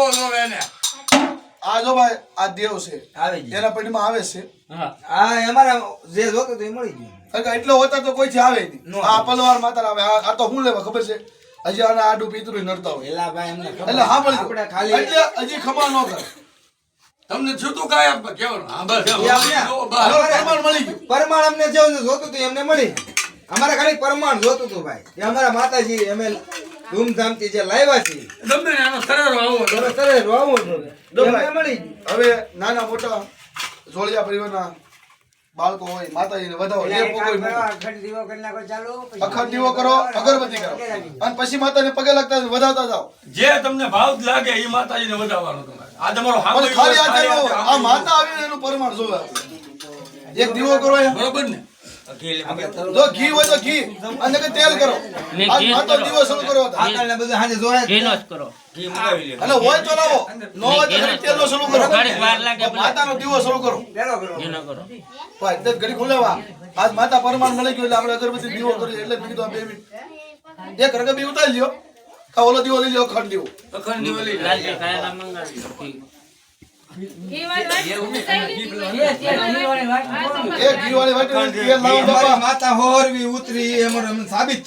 જોવો જોવો એને આ જો ભાઈ આ દેવ છે આવી ગઈ એના પડીમાં આવે છે હા અમારા જે જોતું તો એ મળી ગયું કારણ કે એટલો હોતા તો કોઈ આવે નહીં આ પલવાર માતા આવે આ તો હું લેવા ખબર છે હજી આના આડું પીતરું નડતા હોય એલા ભાઈ અમને ખબર એટલે હા આપણે બોલ ખાલી એટલે હજી ખમા ન કરે તમને છૂટું કાંઈ આપે કેવું હા બસ એ આપણે જો, બસ. હવે પ્રમાણ મળી ગયું પરમાણ અમને જેવું જોતું હતું એમને મળી અમારે ખાલી પરમાણ જોતું હતું ભાઈ એ અમારા માતાજી અમે ધૂમધામથી જે લાવ્યા છીએ ગમે ને આનો સરેરો આવો તમે તરે રોવું છો એમને મળી ગયું હવે નાના મોટા જોડિયા પરિવારના બાળકો હોય માતાજીને વધાવો એ કોઈ અખંડ દીવો કરી નાખો ચાલો અખંડ દીવો કરો અગરબત્તી કરો અને પછી માતાને પગે લાગતા વધાવતા જાઓ જે તમને ભાવ લાગે એ માતાજીને વધાવવાનું તમારે આ તમારો પણ ખાલી આ તેનો આ માતા આવીને એનું પરમાણ જોવે એક દીવો કરો અહીંયા. બરોબર ને જો ઘી હોય તો ઘી અને કે તેલ કરો આ માતા દીવો શરૂ કરો હતા. આકાલને બધું હાજે જોયા ઘીનો જ કરો. અને હોય તો લાવો ન હોય તો ખાલી તેલનો શરૂ કરો ઘડીક વાર લાગે માતાનો દીવો શરૂ કરો પેલો કરો ઘીનો કરો. ભાઈ દસ ઘડી ખુલેવા આજ માતા પરમાણ મળી ગયો એટલે આપણે અગરબત્તી દીવો કરીએ એટલે મેં કીધું આ 2 મિનિટ એક રગબી ઉતારી લ્યો કા ઓલો દીવો લઈ લ્યો અખંડ દીવો અખંડ દિવાળી લાલજી ખાયલા મંગાવી લો. ઘી. એક ઘી વાળી વાટી તેલ લાવો અમારી બાપા માતા હોરવી ઉતરી એમાં સાબિત થઈ